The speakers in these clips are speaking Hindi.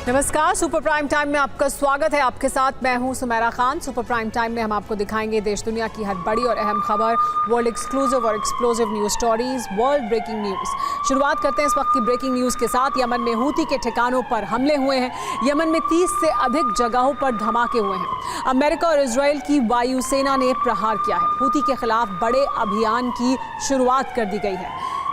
नमस्कार, सुपर प्राइम टाइम में आपका स्वागत है। आपके साथ मैं हूं Sumera Khan. Super prime time में हम आपको दिखाएंगे देश दुनिया की हर बड़ी और अहम खबर, वर्ल्ड एक्सक्लूसिव और explosive news stories, world breaking news. शुरुआत करते हैं इस वक्त की ब्रेकिंग न्यूज के साथ। यमन में हूती के ठिकानों पर हमले हुए हैं। यमन में 30 से अधिक जगहों पर धमाके हुए हैं। अमेरिका और इजराइल की वायुसेना ने प्रहार किया है। हूती के खिलाफ बड़े अभियान की शुरुआत कर दी गई है।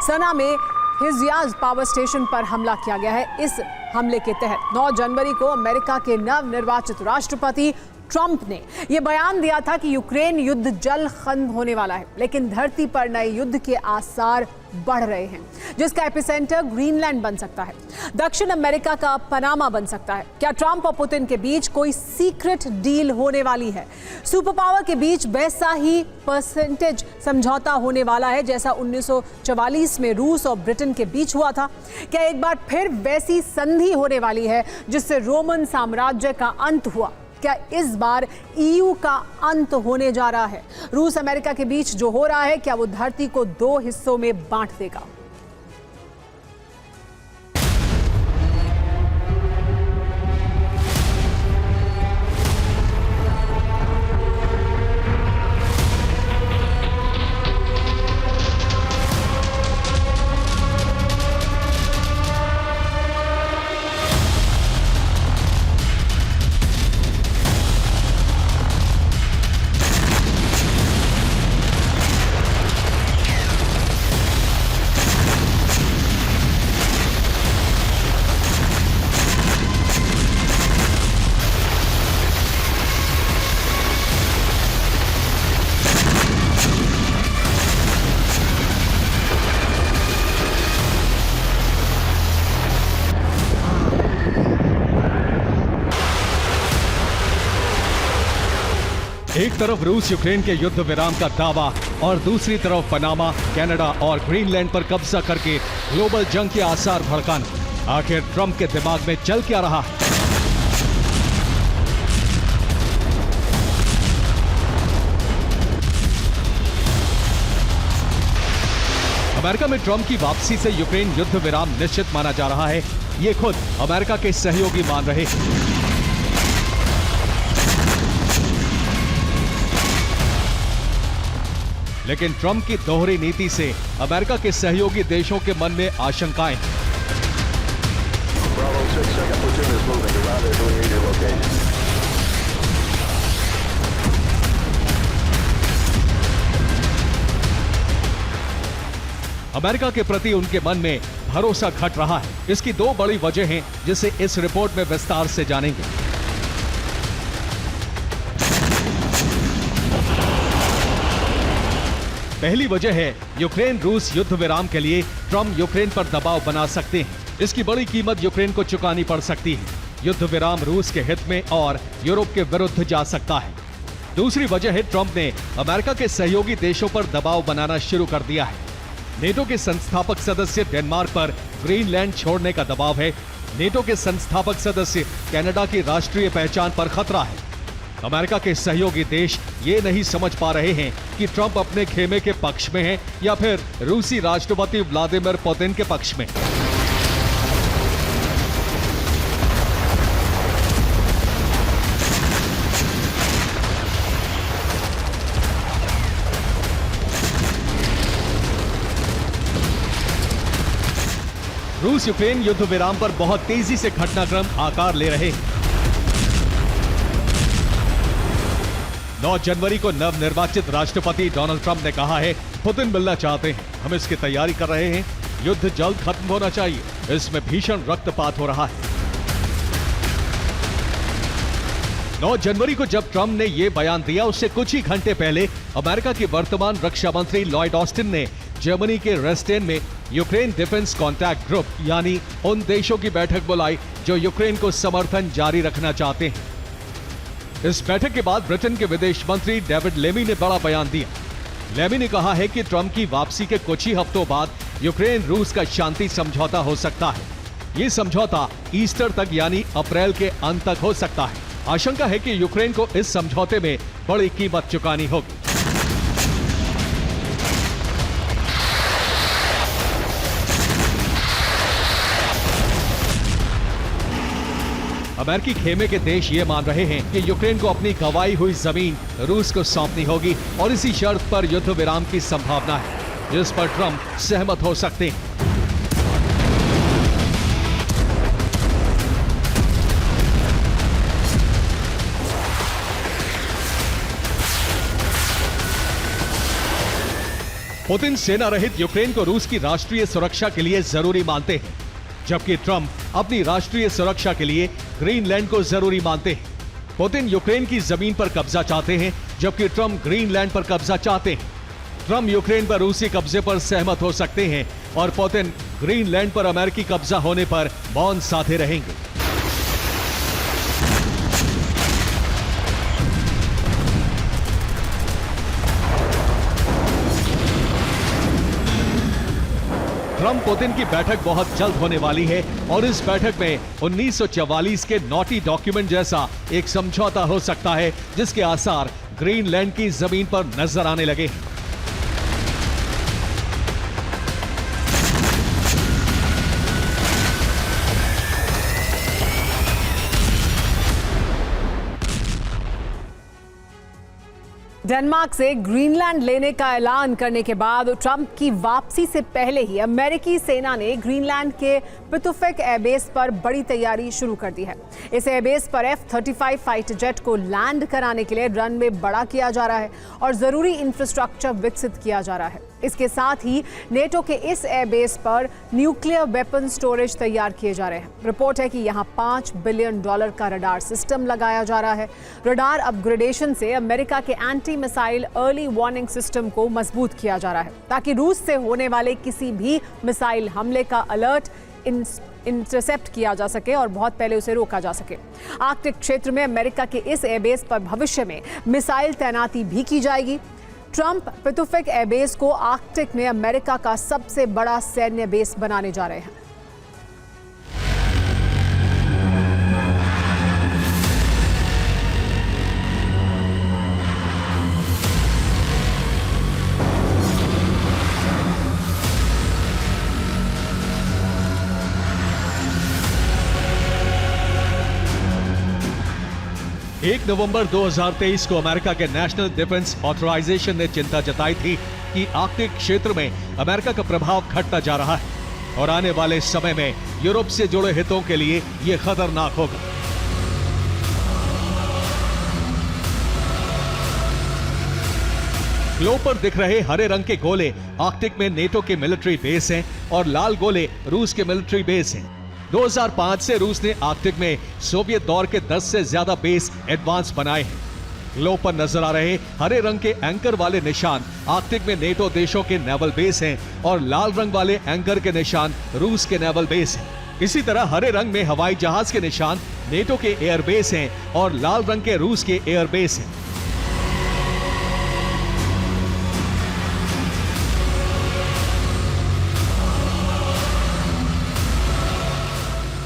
सना में हिज़याज पावर स्टेशन पर हमला किया गया है। इस हमले के तहत 9 जनवरी को अमेरिका के नवनिर्वाचित राष्ट्रपति ट्रंप ने यह बयान दिया था कि यूक्रेन युद्ध जल्द खत्म होने वाला है, लेकिन धरती पर नए युद्ध के आसार बढ़ रहे हैं, जिसका एपिसेंटर ग्रीनलैंड बन सकता है। दक्षिण अमेरिका का पनामा बन सकता है। क्या ट्रंप और पुतिन के बीच कोई सीक्रेट डील होने वाली है? सुपर पावर के बीच वैसा ही परसेंटेज समझौता होने वाला है जैसा 1944 में रूस और ब्रिटेन के बीच हुआ था? क्या एक बार फिर वैसी संधि होने वाली है जिससे रोमन साम्राज्य का अंत हुआ? क्या इस बार ईयू का अंत होने जा रहा है? रूस अमेरिका के बीच जो हो रहा है, क्या वो धरती को 2 हिस्सों में बांट देगा? एक तरफ रूस यूक्रेन के युद्ध विराम का दावा और दूसरी तरफ पनामा, कनाडा और ग्रीनलैंड पर कब्जा करके ग्लोबल जंग के आसार भड़काना। आखिर ट्रंप के दिमाग में चल क्या रहा है? अमेरिका में ट्रंप की वापसी से यूक्रेन युद्ध विराम निश्चित माना जा रहा है। ये खुद अमेरिका के सहयोगी मान रहे हैं। लेकिन ट्रंप की दोहरी नीति से अमेरिका के सहयोगी देशों के मन में आशंकाएं हैं। अमेरिका के प्रति उनके मन में भरोसा घट रहा है। इसकी 2 बड़ी वजह हैं, जिसे इस रिपोर्ट में विस्तार से जानेंगे। पहली वजह है यूक्रेन रूस युद्ध विराम के लिए ट्रंप यूक्रेन पर दबाव बना सकते हैं। इसकी बड़ी कीमत यूक्रेन को चुकानी पड़ सकती है। युद्ध विराम रूस के हित में और यूरोप के विरुद्ध जा सकता है। दूसरी वजह है ट्रंप ने अमेरिका के सहयोगी देशों पर दबाव बनाना शुरू कर दिया है। नेटो के संस्थापक सदस्य डेनमार्क पर ग्रीनलैंड छोड़ने का दबाव है। नेटो के संस्थापक सदस्य कनाडा की राष्ट्रीय पहचान पर खतरा है। अमेरिका के सहयोगी देश ये नहीं समझ पा रहे हैं कि ट्रंप अपने खेमे के पक्ष में है या फिर रूसी राष्ट्रपति व्लादिमीर पुतिन के पक्ष में। रूस यूक्रेन युद्ध विराम पर बहुत तेजी से घटनाक्रम आकार ले रहे हैं। 9 जनवरी को नवनिर्वाचित राष्ट्रपति डोनाल्ड ट्रंप ने कहा है, पुतिन मिलना चाहते हैं, हम इसकी तैयारी कर रहे हैं, युद्ध जल्द खत्म होना चाहिए, इसमें भीषण रक्तपात हो रहा है। 9 जनवरी को जब ट्रंप ने यह बयान दिया, उससे कुछ ही घंटे पहले अमेरिका के वर्तमान रक्षा मंत्री लॉयड ऑस्टिन ने जर्मनी के रेस्टेन में यूक्रेन डिफेंस कॉन्टैक्ट ग्रुप यानी उन देशों की बैठक बुलाई जो यूक्रेन को समर्थन जारी रखना चाहते हैं। इस बैठक के बाद ब्रिटेन के विदेश मंत्री डेविड लेमी ने बड़ा बयान दिया। लेमी ने कहा है कि ट्रंप की वापसी के कुछ ही हफ्तों बाद यूक्रेन रूस का शांति समझौता हो सकता है। ये समझौता ईस्टर तक यानी अप्रैल के अंत तक हो सकता है। आशंका है कि यूक्रेन को इस समझौते में बड़ी कीमत चुकानी होगी। अमेरिकी खेमे के देश ये मान रहे हैं कि यूक्रेन को अपनी गंवाई हुई जमीन रूस को सौंपनी होगी और इसी शर्त पर युद्ध विराम की संभावना है, जिस पर ट्रंप सहमत हो सकते हैं। पुतिन सेना रहित यूक्रेन को रूस की राष्ट्रीय सुरक्षा के लिए जरूरी मानते हैं, जबकि ट्रंप अपनी राष्ट्रीय सुरक्षा के लिए ग्रीनलैंड को जरूरी मानते हैं। पुतिन यूक्रेन की जमीन पर कब्जा चाहते हैं, जबकि ट्रंप ग्रीनलैंड पर कब्जा चाहते हैं। ट्रंप यूक्रेन पर रूसी कब्जे पर सहमत हो सकते हैं और पुतिन ग्रीनलैंड पर अमेरिकी कब्जा होने पर मौन साधे रहेंगे। ट्रंप पुतिन की बैठक बहुत जल्द होने वाली है और इस बैठक में 1944 के नॉटी डॉक्यूमेंट जैसा एक समझौता हो सकता है, जिसके आसार ग्रीनलैंड की जमीन पर नजर आने लगे हैं। डेनमार्क से ग्रीनलैंड लेने का ऐलान करने के बाद ट्रंप की वापसी से पहले ही अमेरिकी सेना ने ग्रीनलैंड के पितुफिक एयरबेस पर बड़ी तैयारी शुरू कर दी है। इस एयरबेस पर F-35 फाइटर जेट को लैंड कराने के लिए रनवे बड़ा किया जा रहा है और जरूरी इंफ्रास्ट्रक्चर विकसित किया जा रहा है। इसके साथ ही नेटो के इस एयरबेस पर न्यूक्लियर वेपन स्टोरेज तैयार किए जा रहे हैं। रिपोर्ट है कि यहाँ $5 बिलियन का रडार सिस्टम लगाया जा रहा है। रडार अपग्रेडेशन से अमेरिका के anti missile early warning system को मजबूत किया जा रहा है, ताकि रूस से होने वाले किसी भी मिसाइल हमले का अलर्ट इंटरसेप्ट किया जा सके और बहुत पहले उसे रोका जा सके। आर्कटिक क्षेत्र में अमेरिका के इस एयरबेस पर भविष्य में मिसाइल तैनाती भी की जाएगी। ट्रंप पितुफिक एयरबेस को आर्कटिक में अमेरिका का सबसे बड़ा सैन्य बेस बनाने जा रहे हैं। एक नवंबर 2023 को अमेरिका के नेशनल डिफेंस ऑथराइजेशन ने चिंता जताई थी कि आर्कटिक क्षेत्र में अमेरिका का प्रभाव घटता जा रहा है और आने वाले समय में यूरोप से जुड़े हितों के लिए यह खतरनाक होगा। ग्लोब पर दिख रहे हरे रंग के गोले आर्कटिक में नेटो के मिलिट्री बेस हैं और लाल गोले रूस के मिलिट्री बेस हैं। 2005 से रूस ने आर्कटिक में सोवियत दौर के 10 से ज्यादा बेस एडवांस बनाए हैं। ग्लोब पर नजर आ रहे हरे रंग के एंकर वाले निशान आर्कटिक में नेटो देशों के नेवल बेस हैं और लाल रंग वाले एंकर के निशान रूस के नेवल बेस हैं। इसी तरह हरे रंग में हवाई जहाज के निशान नेटो के एयर बेस हैं और लाल रंग के रूस के एयर बेस हैं।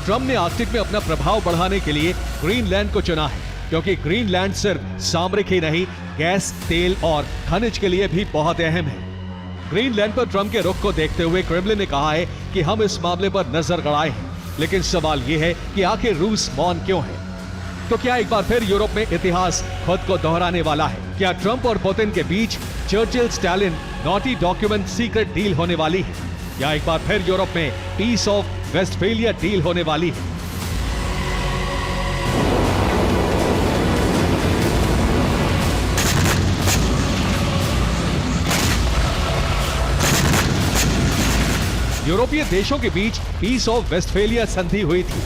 ट्रंप ने आर्कटिक में अपना प्रभाव बढ़ाने के लिए ग्रीनलैंड को चुना है, क्योंकि ग्रीनलैंड सिर्फ सामरिक ही नहीं, गैस, तेल और खनिज के लिए भी बहुत अहम है। ग्रीनलैंड पर ट्रंप के रुख को देखते हुए क्रेमलिन ने कहा है कि हम इस मामले पर नजर गड़ाए हैं, लेकिन सवाल यह है कि आखिर रूस मौन क्यों है? तो क्या एक बार फिर यूरोप में इतिहास खुद को दोहराने वाला है? क्या ट्रंप और पुतिन के बीच Churchill Stalin naughty document secret deal होने वाली है, या एक बार फिर यूरोप में पीस ऑफ वेस्टफेलिया डील होने वाली है? यूरोपीय देशों के बीच पीस ऑफ वेस्टफेलिया संधि हुई थी।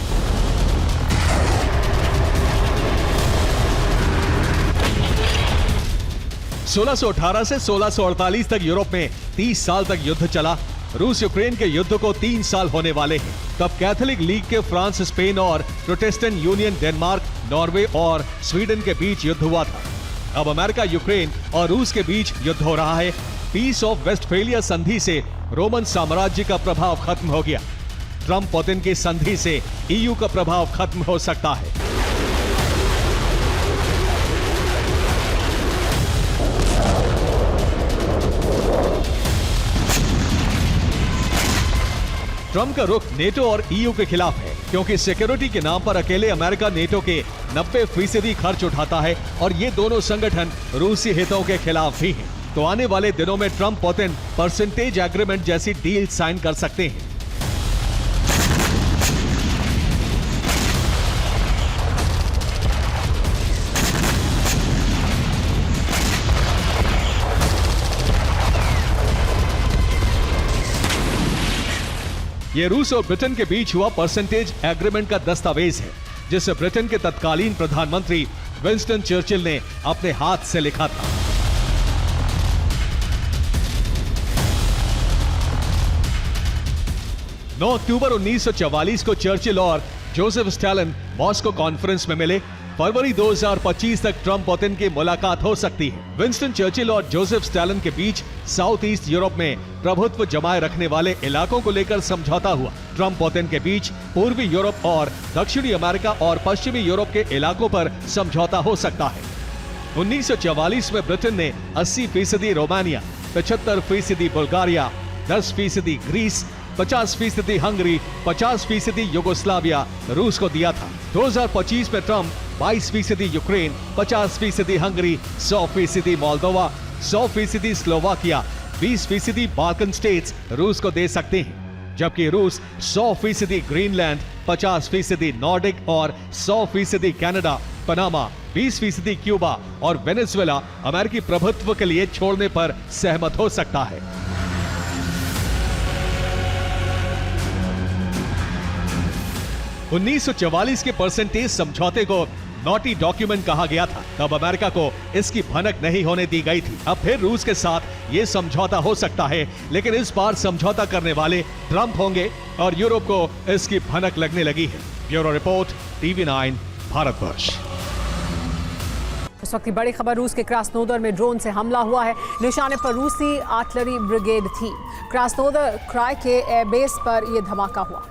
(1618) से 1648 तक यूरोप में 30 साल तक युद्ध चला। रूस यूक्रेन के युद्ध को 3 साल होने वाले हैं। तब कैथोलिक लीग के फ्रांस, स्पेन और प्रोटेस्टेंट यूनियन डेनमार्क, नॉर्वे और स्वीडन के बीच युद्ध हुआ था। अब अमेरिका, यूक्रेन और रूस के बीच युद्ध हो रहा है। पीस ऑफ वेस्टफेलिया संधि से रोमन साम्राज्य का प्रभाव खत्म हो गया। ट्रंप पुतिन की संधि से ईयू का प्रभाव खत्म हो सकता है। ट्रम्प का रुख नेटो और ईयू के खिलाफ है, क्योंकि सिक्योरिटी के नाम पर अकेले अमेरिका नेटो के 90% खर्च उठाता है और ये दोनों संगठन रूसी हितों के खिलाफ भी हैं। तो आने वाले दिनों में ट्रम्प पुतिन परसेंटेज एग्रीमेंट जैसी डील साइन कर सकते हैं। ये रूस और ब्रिटेन के बीच हुआ परसेंटेज एग्रीमेंट का दस्तावेज है, जिसे ब्रिटेन के तत्कालीन प्रधानमंत्री विंस्टन चर्चिल ने अपने हाथ से लिखा था। नौ अक्टूबर 1944 को चर्चिल और जोसेफ स्टालिन मॉस्को कॉन्फ्रेंस में मिले। फरवरी 2025 तक ट्रम्प पुतिन की मुलाकात हो सकती है। विंस्टन चर्चिल और जोसेफ स्टालिन के बीच साउथ ईस्ट यूरोप में प्रभुत्व जमाए रखने वाले इलाकों को लेकर समझौता हुआ। ट्रम्प पुतिन के बीच पूर्वी यूरोप और दक्षिणी अमेरिका और पश्चिमी यूरोप के इलाकों पर समझौता हो सकता है। 1944 में ब्रिटेन ने 80% Romania, 75% Bulgaria, 10% Greece, 50% Hungary, 50% Yugoslavia रूस को दिया था। 2025 में Trump 22% Ukraine, 50% Hungary, 100% Moldova, 100% Slovakia, 20% Balkan states रूस को दे सकते हैं, जबकि रूस 100% ग्रीनलैंड, 50% नॉर्डिक और 100% कनाडा, पनामा, 20% क्यूबा और वेनेजुएला अमेरिकी प्रभुत्व के लिए छोड़ने पर सहमत हो सकता है। उन्नीस के परसेंटेज समझौते को नॉटी डॉक्यूमेंट कहा गया था। तब अमेरिका को इसकी भनक नहीं होने दी गई थी। अब फिर रूस के साथ ये समझौता हो सकता है, लेकिन इस बार समझौता करने वाले ट्रम्प होंगे और यूरोप को इसकी भनक लगने लगी है। Bureau report, TV9 Bharatvarsh. इस वक्त की बड़ी खबर, रूस के क्रास्नोदर में ड्रोन से हमला हुआ है। निशाने पर रूसी आर्टिलरी ब्रिगेड थी। क्रास्नोदर क्राय के एयरबेस पर यह धमाका हुआ।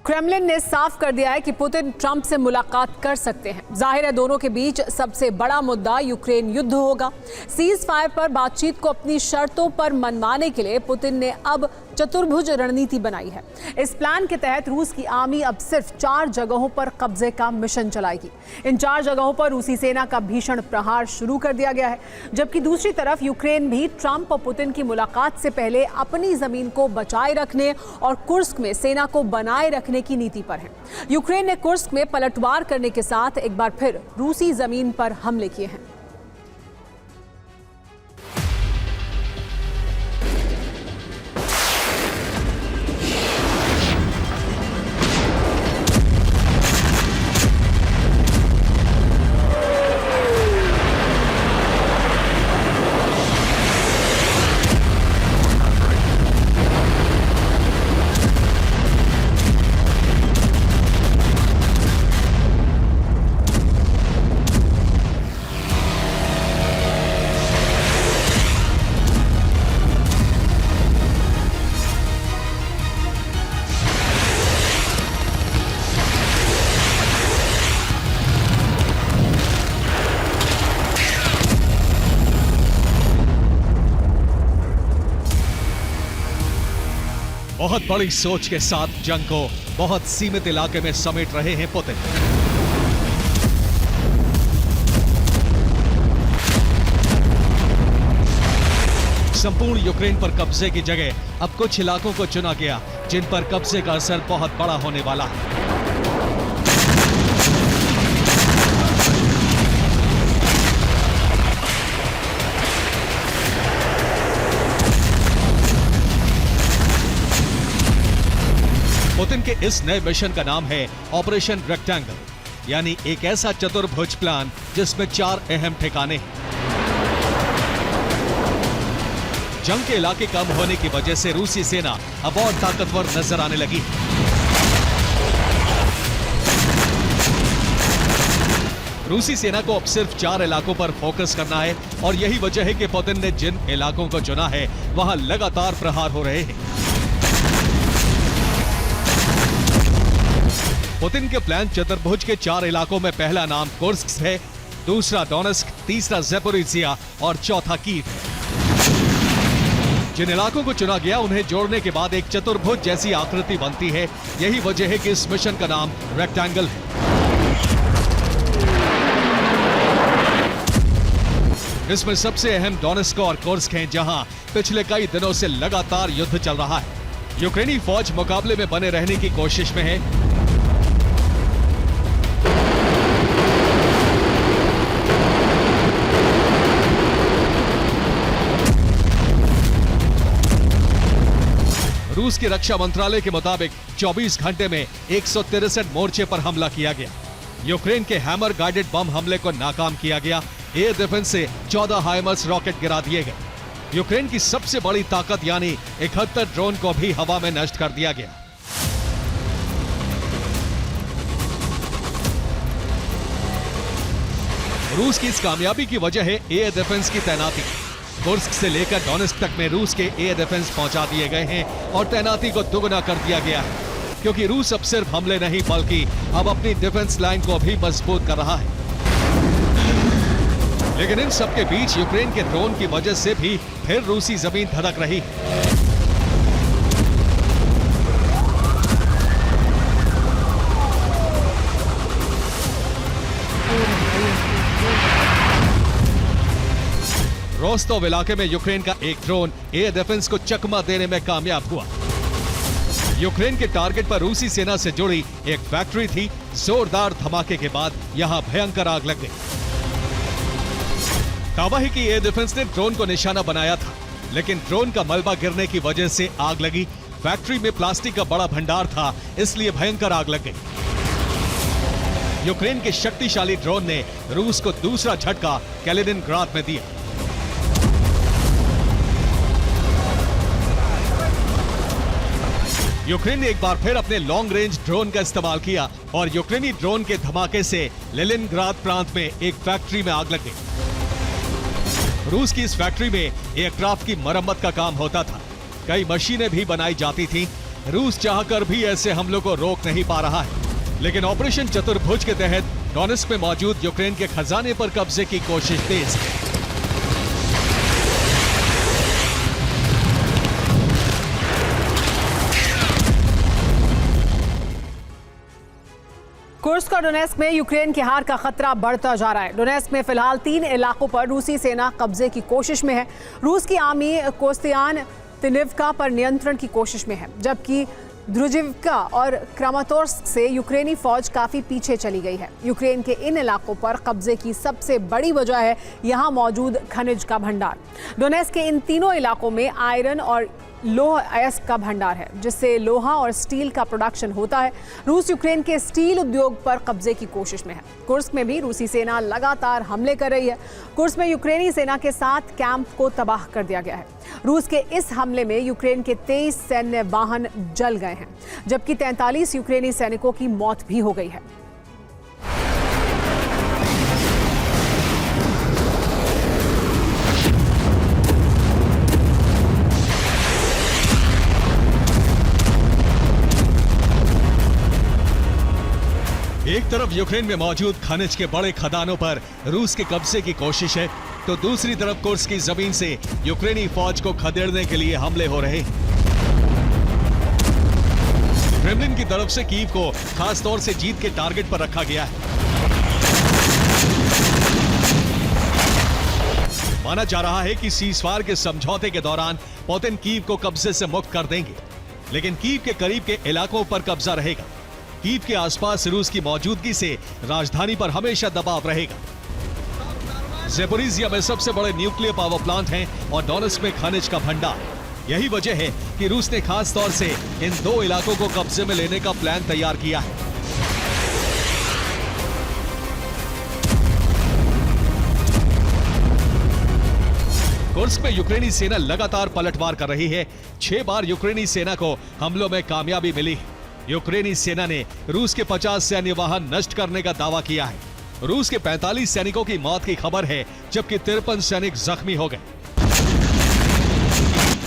क्रेमलिन ने साफ कर दिया है कि पुतिन ट्रंप से मुलाकात कर सकते हैं। जाहिर है दोनों के बीच सबसे बड़ा मुद्दा यूक्रेन युद्ध होगा। सीज फायर पर बातचीत को अपनी शर्तों पर मनवाने के लिए पुतिन ने अब चतुर्भुज रणनीति बनाई है। इस प्लान के तहत रूस की आर्मी अब सिर्फ 4 जगहों पर कब्जे का मिशन चलाएगी। इन 4 जगहों पर रूसी सेना का भीषण प्रहार शुरू कर दिया गया है, जबकि दूसरी तरफ यूक्रेन भी ट्रंप और पुतिन की मुलाकात से पहले अपनी जमीन को बचाए रखने और कुर्स्क में सेना को बनाए रखने की नीति पर है। यूक्रेन ने कुर्स्क में पलटवार करने के साथ एक बार फिर रूसी जमीन पर हमले किए हैं। बहुत बड़ी सोच के साथ जंग को बहुत सीमित इलाके में समेट रहे हैं पुतिन। संपूर्ण यूक्रेन पर कब्जे की जगह अब कुछ इलाकों को चुना गया जिन पर कब्जे का असर बहुत बड़ा होने वाला है। पुतिन के इस नए मिशन का नाम है ऑपरेशन रेक्टेंगल, यानी एक ऐसा चतुर्भुज प्लान जिसमें 4 अहम ठिकाने हैं। जंग के इलाके कम होने की वजह से रूसी सेना अब और ताकतवर नजर आने लगी है। रूसी सेना को अब सिर्फ 4 इलाकों पर फोकस करना है और यही वजह है कि पुतिन ने जिन इलाकों को चुना है वहां लगातार प्रहार हो रहे हैं। पुतिन के प्लान चतुर्भुज के 4 इलाकों में पहला नाम कुर्स्क है, दूसरा डोनेस्क, तीसरा ज़ेपोरिज़िया और चौथा कीव। जिन इलाकों को चुना गया उन्हें जोड़ने के बाद एक चतुर्भुज जैसी आकृति बनती है। यही वजह है कि इस मिशन का नाम रेक्टेंगल है। इसमें सबसे अहम डोनेस्क और कुर्स्क हैं, जहां पिछले कई दिनों से लगातार युद्ध चल रहा है। यूक्रेनी फौज मुकाबले में बने रहने की कोशिश में है। रूस के रक्षा मंत्रालय के मुताबिक 24 घंटे में 163 मोर्चे पर हमला किया गया। यूक्रेन के हैमर गाइडेड बम हमले को नाकाम किया गया। एयर डिफेंस से 14 हाइमर्स रॉकेट गिरा दिए गए। यूक्रेन की सबसे बड़ी ताकत यानी 71 ड्रोन को भी हवा में नष्ट कर दिया गया। रूस की इस कामयाबी की वजह है एयर डिफेंस की तैनाती। कुर्स्क से लेकर डोनेस्क तक में रूस के एयर डिफेंस पहुंचा दिए गए हैं और तैनाती को दुगना कर दिया गया है, क्योंकि रूस अब सिर्फ हमले नहीं बल्कि अब अपनी डिफेंस लाइन को भी मजबूत कर रहा है। लेकिन इन सबके बीच यूक्रेन के ड्रोन की वजह से भी फिर रूसी जमीन धड़क रही है। रोस्तोव इलाके में यूक्रेन का एक ड्रोन एयर डिफेंस को चकमा देने में कामयाब हुआ। यूक्रेन के टारगेट पर रूसी सेना से जुड़ी एक फैक्ट्री थी। जोरदार धमाके के बाद यहां भयंकर आग लग गई। दावा है कि एयर डिफेंस ने ड्रोन को निशाना बनाया था, लेकिन ड्रोन का मलबा गिरने की वजह से आग लगी। फैक्ट्री में प्लास्टिक का बड़ा भंडार था, इसलिए भयंकर आग लग गई। यूक्रेन के शक्तिशाली ड्रोन ने रूस को दूसरा झटका कैलिनिनग्राद में दिया। यूक्रेन ने एक बार फिर अपने लॉन्ग रेंज ड्रोन का इस्तेमाल किया और यूक्रेनी ड्रोन के धमाके से लेनिनग्राद प्रांत में एक फैक्ट्री में आग लग गई। रूस की इस फैक्ट्री में एयरक्राफ्ट की मरम्मत का काम होता था। कई मशीनें भी बनाई जाती थीं। रूस चाहकर भी ऐसे हमलों को रोक नहीं पा रहा है, लेकिन ऑपरेशन चतुर्भुज के तहत डोनेस्क में मौजूद यूक्रेन के खजाने पर कब्जे की कोशिश तेज है। कुर्स्क और डोनेस्क में यूक्रेन की हार का खतरा बढ़ता जा रहा है। डोनेस्क में फिलहाल 3 इलाकों पर रूसी सेना कब्जे की कोशिश में है। रूस की आर्मी कोस्तियान-तिनिवका पर नियंत्रण की कोशिश में है, जबकि ध्रुजिवका और क्रामातोर्स्क से यूक्रेनी फौज काफी पीछे चली गई है। यूक्रेन के इन इलाकों पर कब्जे की सबसे बड़ी वजह है यहां मौजूद खनिज का भंडार। डोनेस्क के इन तीनों इलाकों में आयरन और लोह अयस्क का भंडार है, जिससे लोहा और स्टील का प्रोडक्शन होता है। रूस यूक्रेन के स्टील उद्योग पर कब्जे की कोशिश में है। कुर्स्क में भी रूसी सेना लगातार हमले कर रही है। कुर्स्क में यूक्रेनी सेना के 7 कैंप को तबाह कर दिया गया है। रूस के इस हमले में यूक्रेन के 23 सैन्य वाहन जल गए हैं, जबकि 43 यूक्रेनी सैनिकों की मौत भी हो गई है। एक तरफ यूक्रेन में मौजूद खनिज के बड़े खदानों पर रूस के कब्जे की कोशिश है, तो दूसरी तरफ कुर्स्क की जमीन से यूक्रेनी फौज को खदेड़ने के लिए हमले हो रहे हैं। क्रेमलिन की तरफ से कीव को खास तौर से जीत के टारगेट पर रखा गया है। माना जा रहा है कि सीजफायर के समझौते के दौरान पुतिन कीव को कब्जे से मुक्त कर देंगे, लेकिन कीव के करीब के इलाकों पर कब्जा रहेगा। कीव के आसपास रूस की मौजूदगी से राजधानी पर हमेशा दबाव रहेगा। ज़ेपोरिज़िया में सबसे बड़े न्यूक्लियर पावर प्लांट हैं और डोनेस्क में खनिज का भंडार। यही वजह है कि रूस ने खास तौर से इन 2 इलाकों को कब्जे में लेने का प्लान तैयार किया है। कुर्स्क में यूक्रेनी सेना लगातार पलटवार कर रही है। 6 बार यूक्रेनी सेना को हमलों में कामयाबी मिली है। यूक्रेनी सेना ने रूस के 50 सैन्य वाहन नष्ट करने का दावा किया है। रूस के 45 सैनिकों की मौत की खबर है, जबकि 53 सैनिक जख्मी हो गए।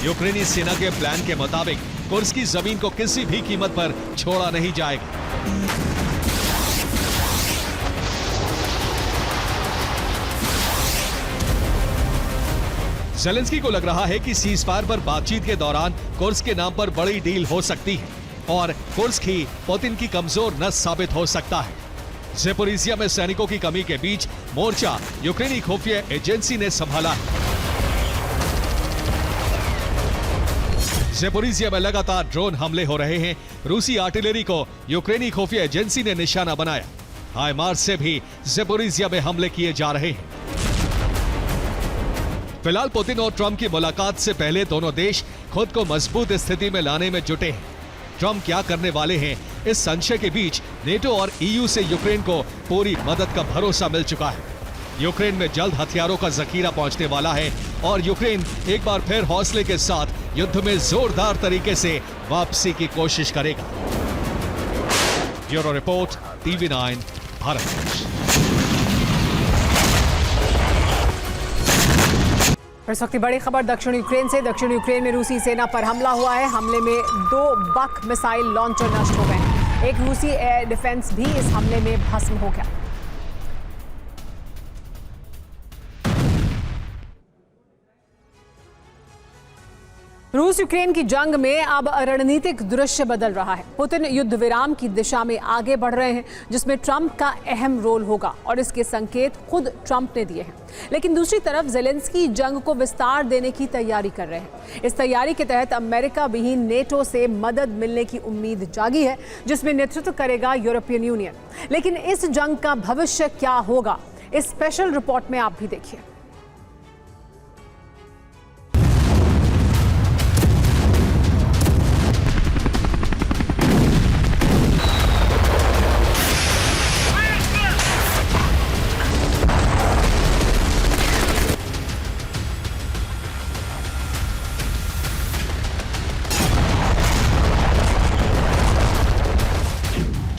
यूक्रेनी सेना के प्लान के मुताबिक कुर्स्क की जमीन को किसी भी कीमत पर छोड़ा नहीं जाएगा। ज़ेलेंस्की को लग रहा है कि सीज फायर पर बातचीत के दौरान कुर्स्क के नाम पर बड़ी डील हो सकती है और कुर्स्क ही पुतिन की कमजोर नस साबित हो सकता है। ज़ेपोरिजिया में सैनिकों की कमी के बीच मोर्चा यूक्रेनी खुफिया एजेंसी ने संभाला है। ज़ेपोरिजिया में लगातार ड्रोन हमले हो रहे हैं। रूसी आर्टिलरी को यूक्रेनी खुफिया एजेंसी ने निशाना बनाया। हाइमार्स से भी ज़ेपोरिजिया में हमले किए जा रहे हैं। फिलहाल पुतिन और ट्रंप की मुलाकात से पहले दोनों देश खुद को मजबूत स्थिति में लाने में जुटे हैं। ट्रंप क्या करने वाले हैं, इस संशय के बीच नेटो और ईयू से यूक्रेन को पूरी मदद का भरोसा मिल चुका है। यूक्रेन में जल्द हथियारों का जखीरा पहुंचने वाला है और यूक्रेन एक बार फिर हौसले के साथ युद्ध में जोरदार तरीके से वापसी की कोशिश करेगा। Bureau report, TV9 Bharat. इस वक्त की बड़ी खबर दक्षिण यूक्रेन से। दक्षिण यूक्रेन में रूसी सेना पर हमला हुआ है। हमले में 2 बक मिसाइल लॉन्चर नष्ट हो गए हैं। एक रूसी एयर डिफेंस भी इस हमले में भस्म हो गया। रूस यूक्रेन की जंग में अब रणनीतिक दृश्य बदल रहा है। पुतिन युद्ध विराम की दिशा में आगे बढ़ रहे हैं, जिसमें ट्रंप का अहम रोल होगा और इसके संकेत खुद ट्रंप ने दिए हैं। लेकिन दूसरी तरफ ज़ेलेंस्की जंग को विस्तार देने की तैयारी कर रहे हैं। इस तैयारी के तहत अमेरिका विहीन नेटो से मदद मिलने की उम्मीद जागी है, जिसमें नेतृत्व करेगा यूरोपियन यूनियन। लेकिन इस जंग का भविष्य क्या होगा, इस स्पेशल रिपोर्ट में आप भी देखिए।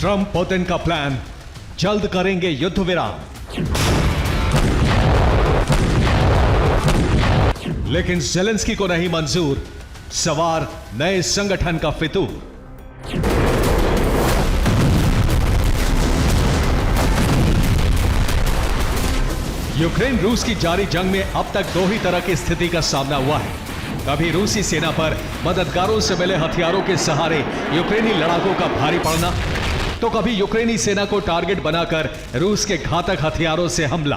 ट्रंप पुतिन का प्लान, जल्द करेंगे युद्ध विराम। लेकिन ज़ेलेंस्की को नहीं मंजूर सवार नए संगठन का फितूर। यूक्रेन रूस की जारी जंग में अब तक 2 ही तरह की स्थिति का सामना हुआ है। कभी रूसी सेना पर मददगारों से मिले हथियारों के सहारे यूक्रेनी लड़ाकों का भारी पड़ना, तो कभी यूक्रेनी सेना को टारगेट बनाकर रूस के घातक हथियारों से हमला।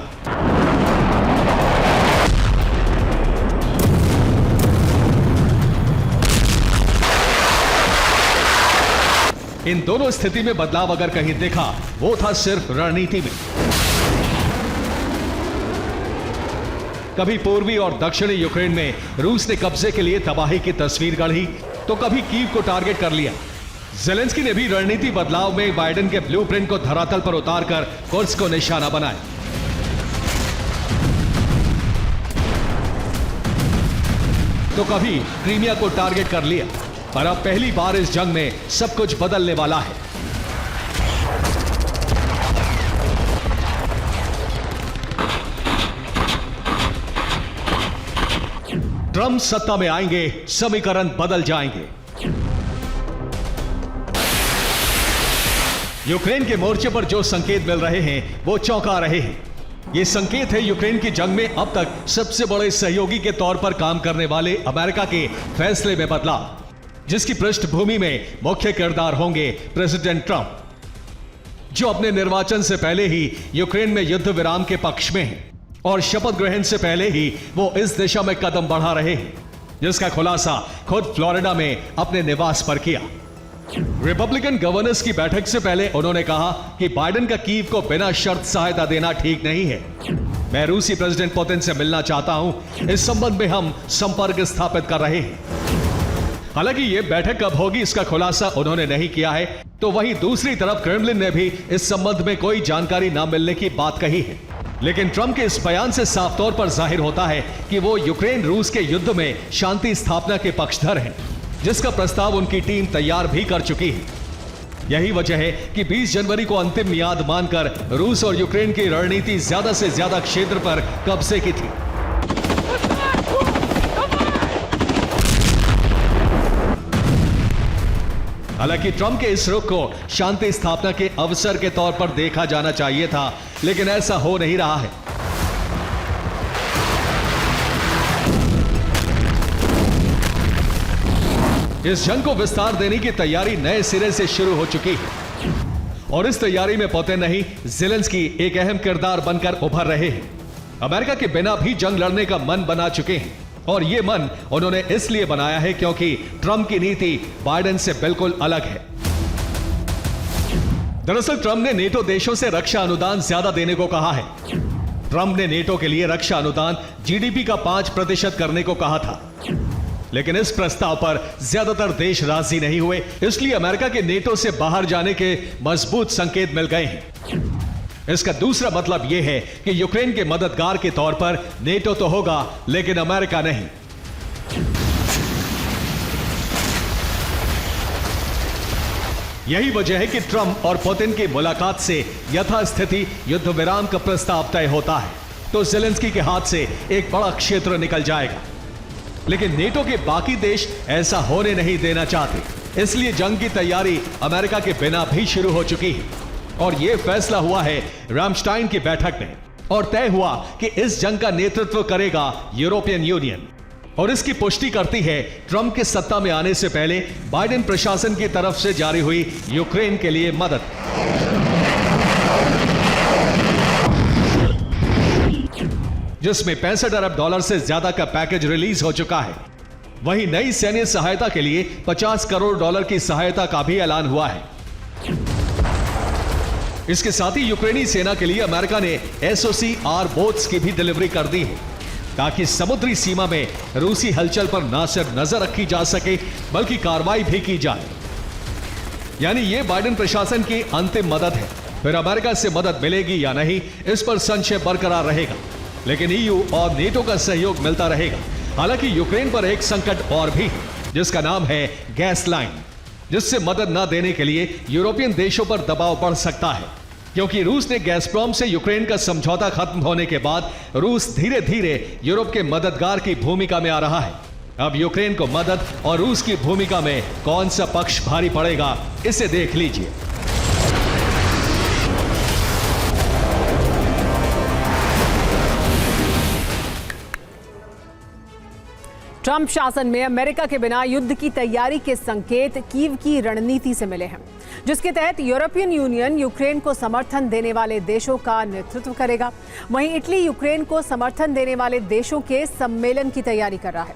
इन दोनों स्थिति में बदलाव अगर कहीं देखा, वो था सिर्फ रणनीति में। कभी पूर्वी और दक्षिणी यूक्रेन में रूस ने कब्जे के लिए तबाही की तस्वीर गढ़ी, तो कभी कीव को टारगेट कर लिया। ज़ेलेंस्की ने भी रणनीति बदलाव में बाइडेन के ब्लूप्रिंट को धरातल पर उतारकर कुर्स्क को निशाना बनाया। तो कभी क्रीमिया को टारगेट कर लिया। पर अब पहली बार इस जंग में सब कुछ बदलने वाला है। ट्रंप सत्ता में आएंगे, समीकरण बदल जाएंगे। यूक्रेन के मोर्चे पर जो संकेत मिल रहे हैं वो चौंका रहे हैं। ये संकेत है यूक्रेन की जंग में अब तक सबसे बड़े सहयोगी के तौर पर काम करने वाले अमेरिका के फैसले में बदलाव, जिसकी पृष्ठभूमि में मुख्य किरदार होंगे प्रेसिडेंट ट्रंप, जो अपने निर्वाचन से पहले ही यूक्रेन में युद्ध विराम के पक्ष में हैं और शपथ ग्रहण से पहले ही वो इस दिशा में कदम बढ़ा रहे हैं, जिसका खुलासा खुद फ्लोरिडा में अपने निवास पर किया। रिपब्लिकन गवर्नर्स की बैठक से पहले उन्होंने कहा कि बाइडेन का कीव को बिना शर्त सहायता देना ठीक नहीं है। मैं रूसी प्रेसिडेंट पुतिन से मिलना चाहता हूं, इस संबंध में हम संपर्क स्थापित कर रहे हैं। हालांकि यह बैठक कब होगी इसका खुलासा उन्होंने नहीं किया है। तो वहीं दूसरी तरफ क्रेमलिन ने भी इस संबंध में कोई जानकारी न मिलने की बात कही है। लेकिन ट्रंप के इस बयान से साफ तौर पर जाहिर होता है कि वो यूक्रेन रूस के युद्ध में शांति स्थापना के पक्षधर हैं, जिसका प्रस्ताव उनकी टीम तैयार भी कर चुकी है। यही वजह है कि 20 जनवरी को अंतिम मियाद मानकर रूस और यूक्रेन की रणनीति ज्यादा से ज्यादा क्षेत्र पर कब्जे की थी। हालांकि ट्रंप के इस रुख को शांति स्थापना के अवसर के तौर पर देखा जाना चाहिए था, लेकिन ऐसा हो नहीं रहा है। इस जंग को विस्तार देने की तैयारी नए सिरे से शुरू हो चुकी है और इस तैयारी में पुतिन नहीं ज़ेलेंस्की एक अहम किरदार बनकर उभर रहे हैं। अमेरिका के बिना भी जंग लड़ने का मन बना चुके हैं और यह मन उन्होंने इसलिए बनाया है क्योंकि ट्रंप की नीति बाइडेन से बिल्कुल अलग है। दरअसल ट्रंप ने नेटो देशों से रक्षा अनुदान ज्यादा देने को कहा है। ट्रंप ने नेटो के लिए रक्षा अनुदान जीडीपी का 5% करने को कहा था, लेकिन इस प्रस्ताव पर ज्यादातर देश राजी नहीं हुए, इसलिए अमेरिका के नेटो से बाहर जाने के मजबूत संकेत मिल गए हैं। इसका दूसरा मतलब यह है कि यूक्रेन के मददगार के तौर पर नेटो तो होगा, लेकिन अमेरिका नहीं। यही वजह है कि ट्रंप और पुतिन की मुलाकात से यथास्थिति युद्ध विराम का प्रस्ताव तय होता है तो ज़ेलेंस्की के हाथ से एक बड़ा क्षेत्र निकल जाएगा, लेकिन नेटो के बाकी देश ऐसा होने नहीं देना चाहते। इसलिए जंग की तैयारी अमेरिका के बिना भी शुरू हो चुकी है और यह फैसला हुआ है रामस्टाइन की बैठक में और तय हुआ कि इस जंग का नेतृत्व करेगा यूरोपियन यूनियन। और इसकी पुष्टि करती है ट्रंप के सत्ता में आने से पहले बाइडेन प्रशासन की तरफ से जारी हुई यूक्रेन के लिए मदद, जिसमें $65 अरब से ज्यादा का पैकेज रिलीज हो चुका है। वहीं नई सैन्य सहायता के लिए $50 करोड़ की सहायता का भी ऐलान हुआ है। इसके साथ ही यूक्रेनी सेना के लिए अमेरिका ने SOCR बोट्स की भी डिलीवरी कर दी है ताकि समुद्री सीमा में रूसी हलचल पर न सिर्फ नजर रखी जा सके बल्कि कार्रवाई भी की जाए। यानी यह बाइडेन प्रशासन की अंतिम मदद है। फिर अमेरिका से मदद मिलेगी या नहीं, इस पर संशय बरकरार रहेगा, लेकिन EU और नेटो का सहयोग मिलता रहेगा। हालांकि यूक्रेन पर एक संकट और भी है, जिसका नाम है गैस लाइन, जिससे मदद न देने के लिए यूरोपियन देशों पर दबाव बढ़ सकता है, क्योंकि रूस ने गैसप्रॉम से यूक्रेन का समझौता खत्म होने के बाद रूस धीरे धीरे यूरोप के मददगार की भूमिका में आ रहा है। अब यूक्रेन को मदद और रूस की भूमिका में कौन सा पक्ष भारी पड़ेगा, इसे देख लीजिए। ट्रंप शासन में अमेरिका के बिना युद्ध की तैयारी के संकेत कीव की रणनीति से मिले हैं, जिसके तहत यूरोपियन यूनियन यूक्रेन को समर्थन देने वाले देशों का नेतृत्व करेगा। वहीं इटली यूक्रेन को समर्थन देने वाले देशों के सम्मेलन की तैयारी कर रहा है।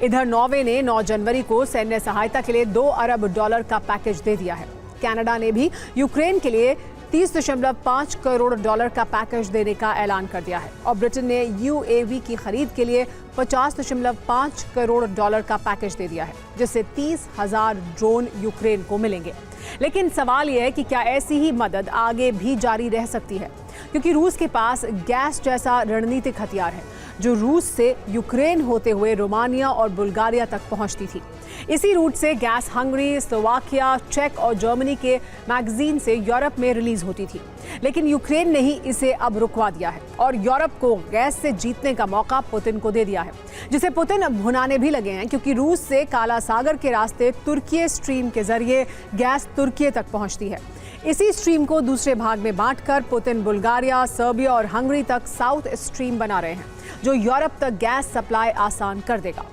इधर नॉर्वे ने 9 जनवरी को सैन्य सहायता के लिए $2 अरब का पैकेज दे दिया है। कनाडा ने भी यूक्रेन के लिए $30.5 करोड़ का पैकेज देने का ऐलान कर दिया है और ब्रिटेन ने UAV की खरीद के लिए $50.5 करोड़ का पैकेज दे दिया है, जिससे 30,000 ड्रोन यूक्रेन को मिलेंगे। लेकिन सवाल यह है कि क्या ऐसी ही मदद आगे भी जारी रह सकती है, क्योंकि रूस के पास गैस जैसा रणनीतिक हथियार है जो रूस से यूक्रेन होते हुए रोमानिया और बुल्गारिया तक पहुंचती थी। इसी रूट से गैस हंगरी, स्लोवाकिया, चेक और जर्मनी के मैगजीन से यूरोप में रिलीज होती थी, लेकिन यूक्रेन ने ही इसे अब रुकवा दिया है और यूरोप को गैस से जीतने का मौका पुतिन को दे दिया है, जिसे पुतिन अब भुनाने भी लगे हैं, क्योंकि रूस से काला सागर के रास्ते तुर्की स्ट्रीम के जरिए गैस तुर्की तक पहुंचती है। इसी स्ट्रीम को दूसरे भाग में बांटकर पुतिन बुल्गारिया, सर्बिया और हंगरी तक साउथ स्ट्रीम बना रहे हैं, जो यूरोप तक गैस सप्लाई आसान कर देगा।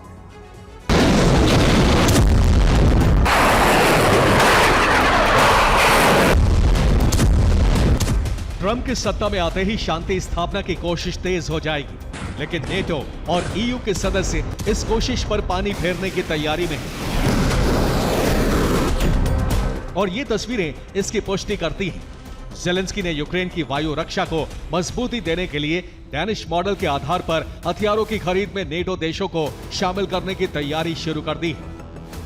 ट्रंप की सत्ता में आते ही शांति स्थापना की कोशिश तेज हो जाएगी, लेकिन नेटो और EU के सदस्य इस कोशिश पर पानी फेरने की तैयारी में हैं। और ये तस्वीरें इसकी पुष्टि करती हैं। ज़ेलेंस्की ने यूक्रेन की वायु रक्षा को मजबूती देने के लिए डैनिश मॉडल के आधार पर हथियारों की खरीद में नेटो देशों को शामिल करने की तैयारी शुरू कर दी है।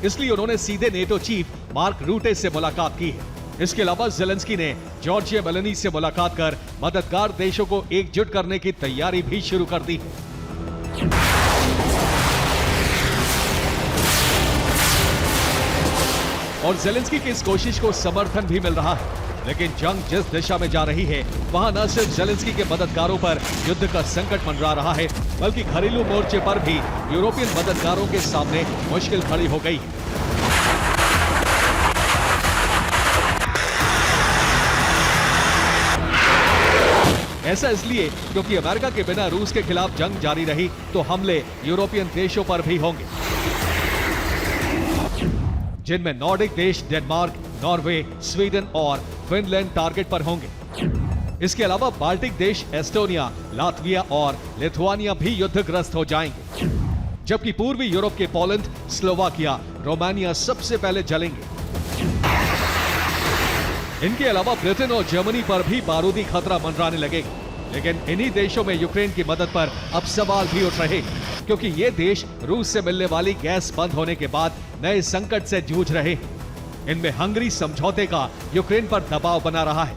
इसलिए उन्होंने सीधे नेटो चीफ मार्क रूटे से मुलाकात की है। इसके अलावा ज़ेलेंस्की ने जॉर्जिया मेलोनी से मुलाकात कर मददगार देशों को एकजुट करने की तैयारी भी शुरू कर दी है। और ज़ेलेंस्की की इस कोशिश को समर्थन भी मिल रहा है, लेकिन जंग जिस दिशा में जा रही है वहां न सिर्फ ज़ेलेंस्की के मददगारों पर युद्ध का संकट मंडरा रहा है, बल्कि घरेलू मोर्चे पर भी यूरोपियन मददगारों के सामने मुश्किल खड़ी हो गई है। ऐसा इसलिए क्योंकि अमेरिका के बिना रूस के खिलाफ जंग जारी रही तो हमले यूरोपियन देशों पर भी होंगे। जिनमें नॉर्डिक देश डेनमार्क, नॉर्वे, स्वीडन और फिनलैंड टारगेट पर होंगे। इसके अलावा बाल्टिक देश एस्टोनिया, लातविया और लिथुआनिया भी युद्धग्रस्त हो जाएंगे, जबकि पूर्वी यूरोप के पोलैंड, स्लोवाकिया, रोमानिया सबसे पहले जलेंगे। इनके अलावा ब्रिटेन और जर्मनी पर भी बारूदी खतरा मंडराने लगेगा। लेकिन इन्हीं देशों में यूक्रेन की मदद पर अब सवाल भी उठ रहे हैं, क्योंकि ये देश रूस से मिलने वाली गैस बंद होने के बाद नए संकट से जूझ रहे हैं। इनमें हंगरी समझौते का यूक्रेन पर दबाव बना रहा है,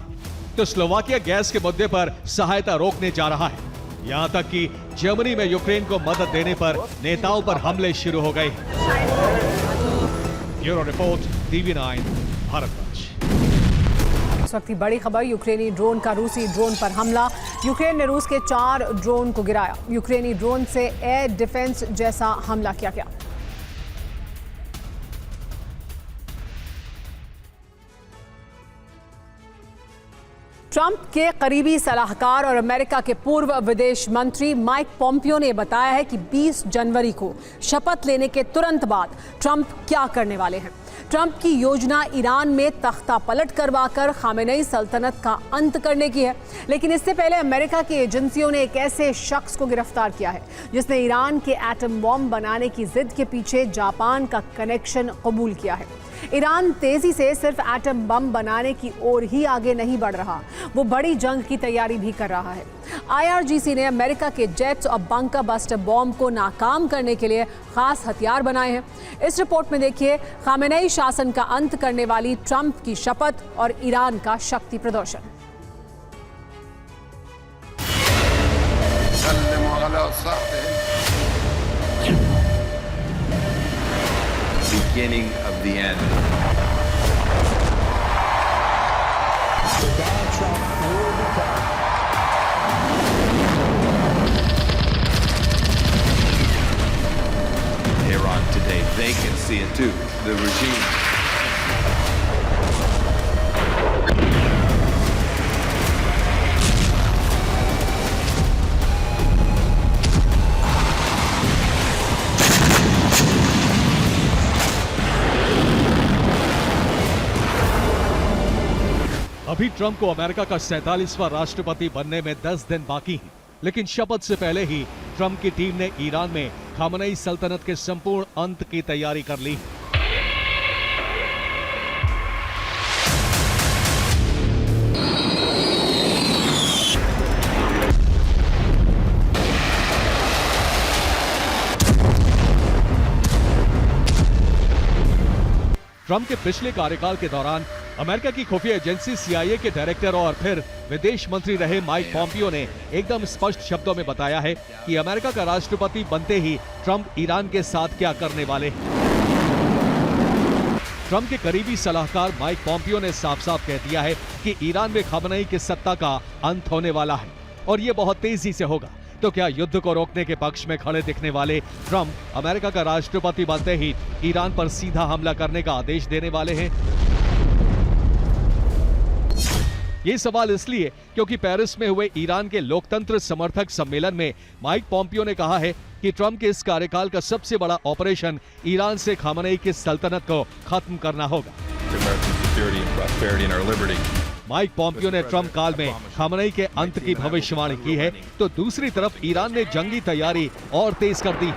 तो स्लोवाकिया गैस के मुद्दे पर सहायता रोकने जा रहा है। यहां तक कि जर्मनी में यूक्रेन को मदद देने पर नेताओं पर हमले शुरू हो गए। Bureau report, TV9 Bharatvarsh. इस वक्त की बड़ी खबर, यूक्रेनी ड्रोन का रूसी ड्रोन पर हमला। यूक्रेन ने रूस के 4 ड्रोन को गिराया। यूक्रेनी ड्रोन से एयर डिफेंस जैसा हमला किया गया। ट्रंप के करीबी सलाहकार और अमेरिका के पूर्व विदेश मंत्री माइक पोम्पियो ने बताया है कि 20 जनवरी को शपथ लेने के तुरंत बाद ट्रंप क्या करने वाले हैं। ट्रंप की योजना ईरान में तख्ता पलट करवाकर खामेनेई सल्तनत का अंत करने की है, लेकिन इससे पहले अमेरिका की एजेंसियों ने एक ऐसे शख्स को गिरफ्तार किया है जिसने ईरान के एटम बॉम्ब बनाने की जिद के पीछे जापान का कनेक्शन कबूल किया है। ईरान तेजी से सिर्फ एटम बम बनाने की ओर ही आगे नहीं बढ़ रहा, वो बड़ी जंग की तैयारी भी कर रहा है। IRGC ने अमेरिका के जेट्स और बंकर बस्टर बॉम्ब को नाकाम करने के लिए खास हथियार बनाए हैं। इस रिपोर्ट में देखिए खामेनेई शासन का अंत करने वाली ट्रंप की शपथ और ईरान का शक्ति प्रदर्शन। Beginning of the end. Donald Trump will become Iran today, they can see it too. The regime. अभी ट्रंप को अमेरिका का 47वां राष्ट्रपति बनने में 10 दिन बाकी हैं, लेकिन शपथ से पहले ही ट्रंप की टीम ने ईरान में खामेनेई सल्तनत के संपूर्ण अंत की तैयारी कर ली। ट्रंप के पिछले कार्यकाल के दौरान अमेरिका की खुफिया एजेंसी CIA के डायरेक्टर और फिर विदेश मंत्री रहे माइक पोम्पियो ने एकदम स्पष्ट शब्दों में बताया है कि अमेरिका का राष्ट्रपति बनते ही ट्रंप ईरान के साथ क्या करने वाले हैं। ट्रंप के करीबी सलाहकार माइक पोम्पियो ने साफ साफ कह दिया है कि ईरान में खामेनेई की सत्ता का अंत होने वाला है और ये बहुत तेजी से होगा। तो क्या युद्ध को रोकने के पक्ष में खड़े दिखने वाले ट्रंप अमेरिका का राष्ट्रपति बनते ही ईरान पर सीधा हमला करने का आदेश देने वाले हैं? ये सवाल इसलिए क्योंकि पेरिस में हुए ईरान के लोकतंत्र समर्थक सम्मेलन में माइक पोम्पियो ने कहा है कि ट्रंप के इस कार्यकाल का सबसे बड़ा ऑपरेशन ईरान से खामेनेई की सल्तनत को खत्म करना होगा। माइक पोम्पियो ने ट्रंप काल में खामेनेई के अंत की भविष्यवाणी की है, तो दूसरी तरफ ईरान ने जंगी तैयारी और तेज कर दी।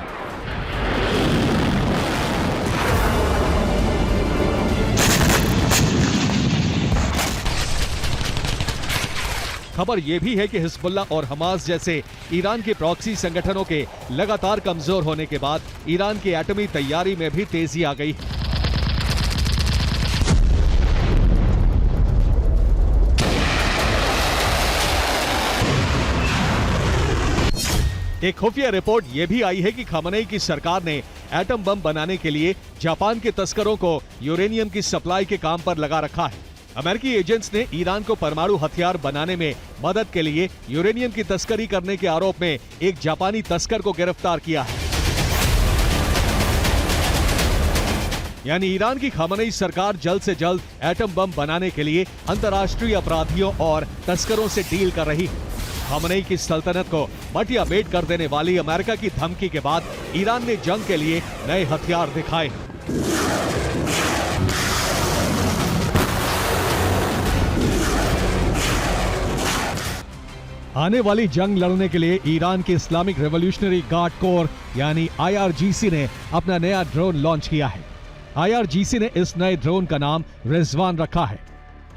खबर यह भी है कि हिजबुल्ला और हमास जैसे ईरान के प्रॉक्सी संगठनों के लगातार कमजोर होने के बाद ईरान की एटमी तैयारी में भी तेजी आ गई। एक खुफिया रिपोर्ट यह भी आई है कि खामेनेई की सरकार ने एटम बम बनाने के लिए जापान के तस्करों को यूरेनियम की सप्लाई के काम पर लगा रखा है। अमेरिकी एजेंट्स ने ईरान को परमाणु हथियार बनाने में मदद के लिए यूरेनियम की तस्करी करने के आरोप में एक जापानी तस्कर को गिरफ्तार किया है। यानी ईरान की खामेनेई सरकार जल्द से जल्द एटम बम बनाने के लिए अंतर्राष्ट्रीय अपराधियों और तस्करों से डील कर रही है। खामेनेई की सल्तनत को मटिया मेट कर देने वाली अमेरिका की धमकी के बाद ईरान ने जंग के लिए नए हथियार दिखाए हैं। आने वाली जंग लड़ने के लिए ईरान के इस्लामिक रेवोल्यूशनरी गार्ड कोर यानी IRGC ने अपना नया ड्रोन लॉन्च किया है। IRGC ने इस नए ड्रोन का नाम रेजवान रखा है।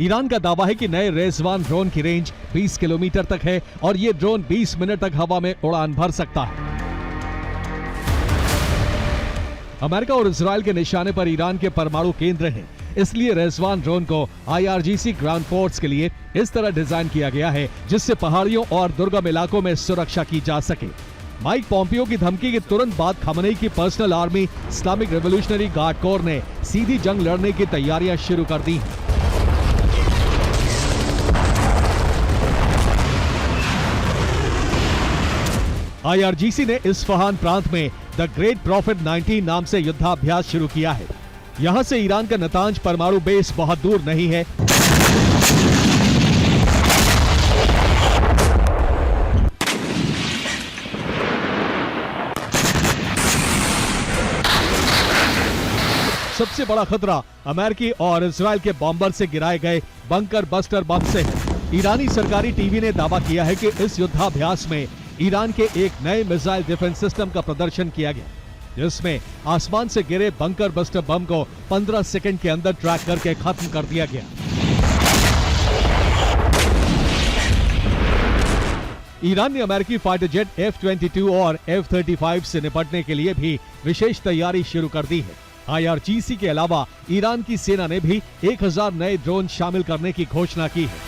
ईरान का दावा है कि नए रेजवान ड्रोन की रेंज 20 किलोमीटर तक है और ये ड्रोन 20 मिनट तक हवा में उड़ान भर सकता है। अमेरिका और इजराइल के निशाने पर ईरान के परमाणु केंद्र हैं, इसलिए रेजवान ड्रोन को IRGC ग्राउंड फोर्स के लिए इस तरह डिजाइन किया गया है जिससे पहाड़ियों और दुर्गम इलाकों में सुरक्षा की जा सके। माइक पॉम्पियो की धमकी के तुरंत बाद खमेनी की personal army Islamic revolutionary guard core ने सीधी जंग लड़ने की तैयारियां शुरू कर दी हैं। IRGC ने इस्फहान प्रांत में द ग्रेट प्रॉफिट 19 नाम से युद्धाभ्यास शुरू किया है। यहां से ईरान का नतांज परमाणु बेस बहुत दूर नहीं है। सबसे बड़ा खतरा अमेरिकी और इजराइल के बॉम्बर से गिराए गए बंकर बस्टर बम से है। ईरानी सरकारी टीवी ने दावा किया है कि इस युद्धाभ्यास में ईरान के एक नए मिसाइल डिफेंस सिस्टम का प्रदर्शन किया गया, जिसमें आसमान से गिरे बंकर बस्टर बम को 15 सेकंड के अंदर ट्रैक करके खत्म कर दिया गया। ईरान ने अमेरिकी फाइटर जेट F-22 और F-35 से निपटने के लिए भी विशेष तैयारी शुरू कर दी है। IRGC के अलावा ईरान की सेना ने भी 1000 नए ड्रोन शामिल करने की घोषणा की है।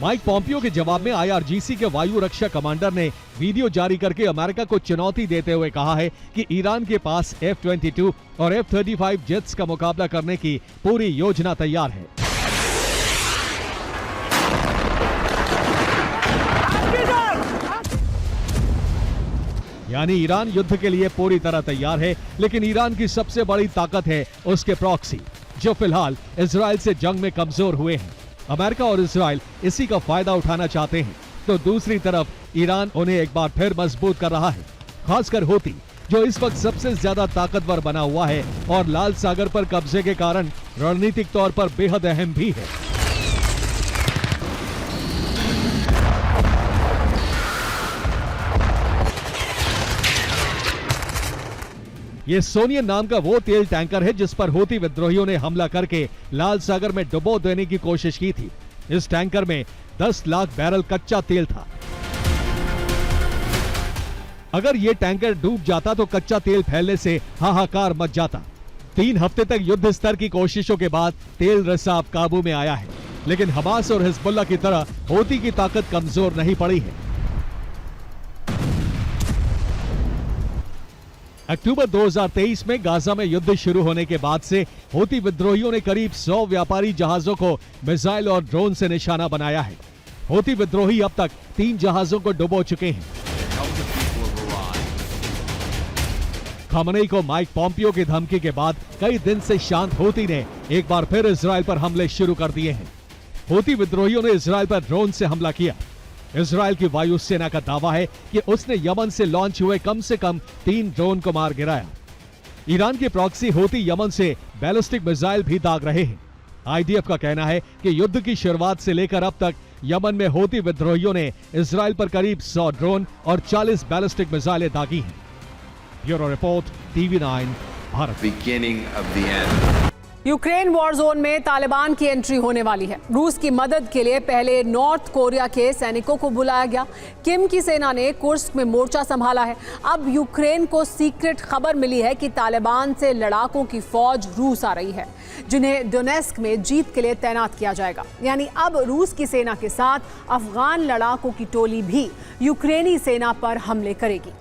माइक पॉम्पियो के जवाब में IRGC के वायु रक्षा कमांडर ने वीडियो जारी करके अमेरिका को चुनौती देते हुए कहा है कि ईरान के पास F-22 और F-35 जेट्स का मुकाबला करने की पूरी योजना तैयार है। यानी ईरान युद्ध के लिए पूरी तरह तैयार है, लेकिन ईरान की सबसे बड़ी ताकत है उसके प्रॉक्सी, जो फिलहाल इजराइल से जंग में कमजोर हुए हैं। अमेरिका और इजराइल इसी का फायदा उठाना चाहते हैं, तो दूसरी तरफ ईरान उन्हें एक बार फिर मजबूत कर रहा है, खासकर हूती जो इस वक्त सबसे ज्यादा ताकतवर बना हुआ है और लाल सागर पर कब्जे के कारण रणनीतिक तौर पर बेहद अहम भी है। ये सोनियन नाम का वो तेल टैंकर है जिस पर हूती विद्रोहियों ने हमला करके लाल सागर में डुबो देने की कोशिश की थी। इस टैंकर में 10 लाख बैरल कच्चा तेल था। अगर ये टैंकर डूब जाता तो कच्चा तेल फैलने से हाहाकार मच जाता। 3 हफ्ते तक युद्ध स्तर की कोशिशों के बाद तेल रिसाव काबू में आया है, लेकिन हमास और हिजबुल्लाह की तरह हूती की ताकत कमजोर नहीं पड़ी है। अक्टूबर 2023 में गाजा में युद्ध शुरू होने के बाद से हूती विद्रोहियों ने करीब 100 व्यापारी जहाजों को मिसाइल और ड्रोन से निशाना बनाया है। हूती विद्रोही अब तक 3 जहाजों को डुबो चुके हैं। खमेनी को माइक पॉम्पियो की धमकी के बाद कई दिन से शांत हूती ने एक बार फिर इजराइल पर हमले शुरू कर दिए हैं। हूती विद्रोहियों ने इजराइल पर ड्रोन से हमला किया। इजराइल की वायुसेना का दावा है कि उसने यमन से लॉन्च हुए कम से कम 3 ड्रोन को मार गिराया। ईरान के प्रॉक्सी हूती यमन से बैलिस्टिक मिसाइल भी दाग रहे हैं। IDF का कहना है कि युद्ध की शुरुआत से लेकर अब तक यमन में हूती विद्रोहियों ने इजराइल पर करीब 100 ड्रोन और 40 बैलिस्टिक मिसाइलें दागी हैं। Bureau report, TV9 Bharat. Beginning of the end. Ukraine war zone में तालिबान की एंट्री होने वाली है। रूस की मदद के लिए पहले नॉर्थ कोरिया के सैनिकों को बुलाया गया। किम की सेना ने कुर्स्क में मोर्चा संभाला है। अब यूक्रेन को सीक्रेट खबर मिली है कि तालिबान से लड़ाकों की फौज रूस आ रही है, जिन्हें डोनेस्क में जीत के लिए तैनात किया जाएगा। यानी अब रूस की सेना के साथ अफगान लड़ाकों की टोली भी यूक्रेनी सेना पर हमले करेगी।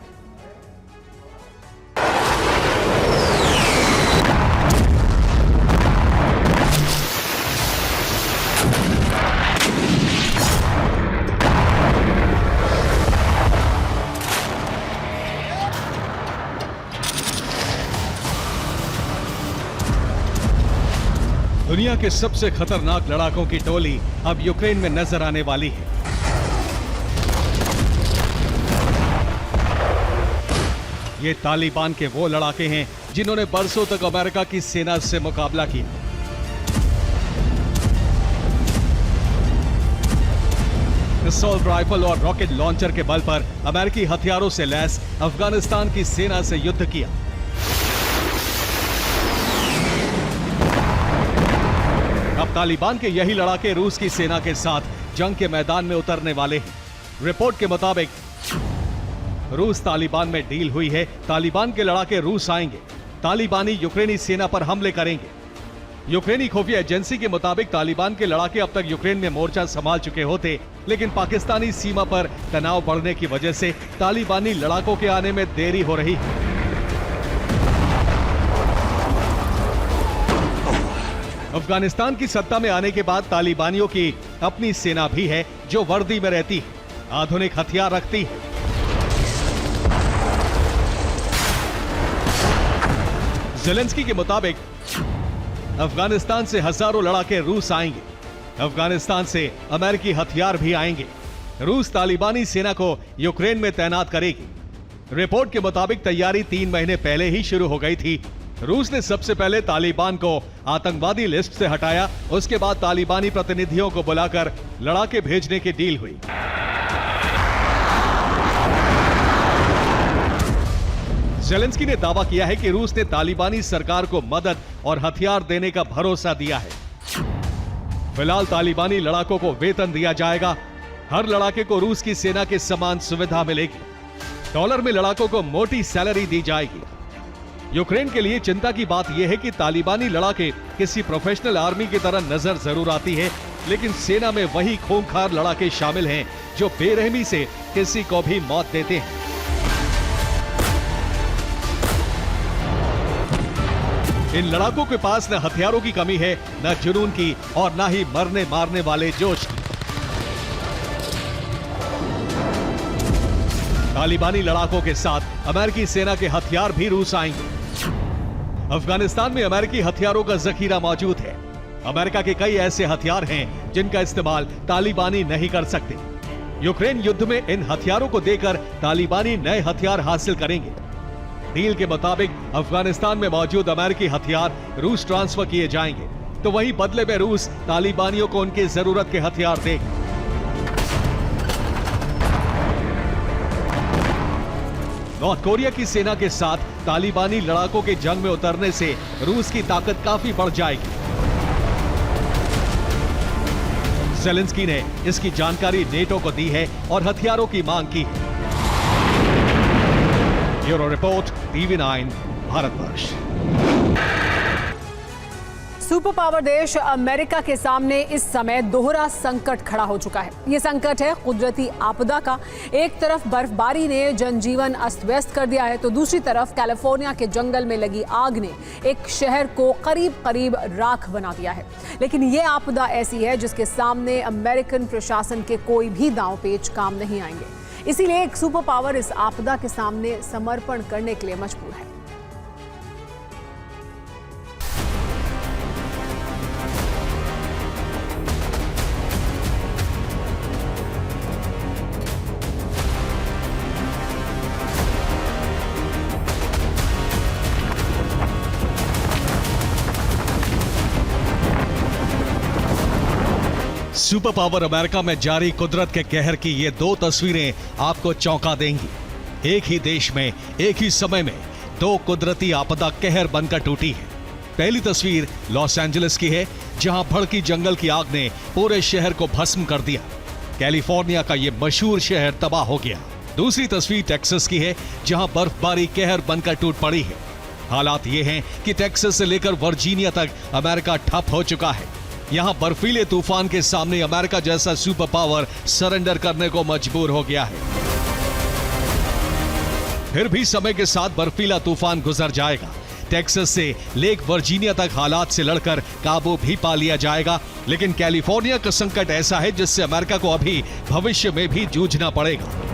दुनिया के सबसे खतरनाक लड़ाकों की टोली अब यूक्रेन में नजर आने वाली है। ये तालिबान के वो लड़ाके हैं जिन्होंने बरसों तक अमेरिका की सेना से मुकाबला किया। असॉल्ट राइफल और रॉकेट लॉन्चर के बल पर अमेरिकी हथियारों से लैस अफगानिस्तान की सेना से युद्ध किया। अब तालिबान के यही लड़ाके रूस की सेना के साथ जंग के मैदान में उतरने वाले हैं। रिपोर्ट के मुताबिक रूस तालिबान में डील हुई है। तालिबान के लड़ाके रूस आएंगे, तालिबानी यूक्रेनी सेना पर हमले करेंगे। यूक्रेनी खुफिया एजेंसी के मुताबिक तालिबान के लड़ाके अब तक यूक्रेन में मोर्चा संभाल चुके होते, लेकिन पाकिस्तानी सीमा पर तनाव बढ़ने की वजह से तालिबानी लड़ाकों के आने में देरी हो रही है। अफगानिस्तान की सत्ता में आने के बाद तालिबानियों की अपनी सेना भी है जो वर्दी में रहती है, आधुनिक हथियार रखती है। ज़ेलेंस्की के मुताबिक अफगानिस्तान से हजारों लड़ाके रूस आएंगे। अफगानिस्तान से अमेरिकी हथियार भी आएंगे। रूस तालिबानी सेना को यूक्रेन में तैनात करेगी। रिपोर्ट के मुताबिक तैयारी 3 महीने पहले ही शुरू हो गई थी। रूस ने सबसे पहले तालिबान को आतंकवादी लिस्ट से हटाया, उसके बाद तालिबानी प्रतिनिधियों को बुलाकर लड़ाके भेजने की डील हुई। ज़ेलेंस्की ने दावा किया है कि रूस ने तालिबानी सरकार को मदद और हथियार देने का भरोसा दिया है। फिलहाल तालिबानी लड़ाकों को वेतन दिया जाएगा। हर लड़ाके को रूस की सेना के समान सुविधा मिलेगी। डॉलर में लड़ाकों को मोटी सैलरी दी जाएगी। यूक्रेन के लिए चिंता की बात यह है कि तालिबानी लड़ाके किसी प्रोफेशनल आर्मी की तरह नजर जरूर आती है, लेकिन सेना में वही खूंखार लड़ाके शामिल हैं जो बेरहमी से किसी को भी मौत देते हैं। इन लड़ाकों के पास न हथियारों की कमी है, न जुनून की और न ही मरने मारने वाले जोश की। तालिबानी लड़ाकों के साथ अमेरिकी सेना के हथियार भी रूस आएंगे। अफगानिस्तान में अमेरिकी हथियारों का जखीरा मौजूद है। अमेरिका के कई ऐसे हथियार हैं जिनका इस्तेमाल तालिबानी नहीं कर सकते। यूक्रेन युद्ध में इन हथियारों को देकर तालिबानी नए हथियार हासिल करेंगे। डील के मुताबिक अफगानिस्तान में मौजूद अमेरिकी हथियार रूस ट्रांसफर किए जाएंगे, तो वहीं बदले में रूस तालिबानियों को उनकी जरूरत के हथियार देगा। नॉर्थ कोरिया की सेना के साथ तालिबानी लड़ाकों के जंग में उतरने से रूस की ताकत काफी बढ़ जाएगी। ज़ेलेंस्की ने इसकी जानकारी नेटो को दी है और हथियारों की मांग की है। Bureau report, TV9 Bharatvarsh. Super power देश अमेरिका के सामने इस समय दोहरा संकट खड़ा हो चुका है। ये संकट है कुदरती आपदा का। एक तरफ बर्फबारी ने जनजीवन अस्त व्यस्त कर दिया है, तो दूसरी तरफ कैलिफोर्निया के जंगल में लगी आग ने एक शहर को करीब करीब राख बना दिया है। लेकिन ये आपदा ऐसी है जिसके सामने अमेरिकन प्रशासन के कोई भी दांव पेच काम नहीं आएंगे। इसीलिए एक सुपर पावर इस आपदा के सामने समर्पण करने के लिए मजबूर है। सुपर पावर अमेरिका में जारी कुदरत के कहर की ये 2 तस्वीरें आपको चौंका देंगी। एक ही देश में एक ही समय में 2 कुदरती आपदा कहर बनकर टूटी है। पहली तस्वीर लॉस एंजलिस की है, जहां भड़की जंगल की आग ने पूरे शहर को भस्म कर दिया। कैलिफोर्निया का ये मशहूर शहर तबाह हो गया। दूसरी तस्वीर टेक्सास की है, जहां बर्फबारी कहर बनकर टूट पड़ी है। हालात ये हैं कि टेक्सास से लेकर वर्जीनिया तक अमेरिका ठप हो चुका है। यहां बर्फीले तूफान के सामने अमेरिका जैसा सुपर पावर सरेंडर करने को मजबूर हो गया है। फिर भी समय के साथ बर्फीला तूफान गुजर जाएगा। टेक्सास से लेक वर्जीनिया तक हालात से लड़कर काबू भी पा लिया जाएगा। लेकिन कैलिफोर्निया का संकट ऐसा है जिससे अमेरिका को अभी भविष्य में भी जूझना पड़ेगा।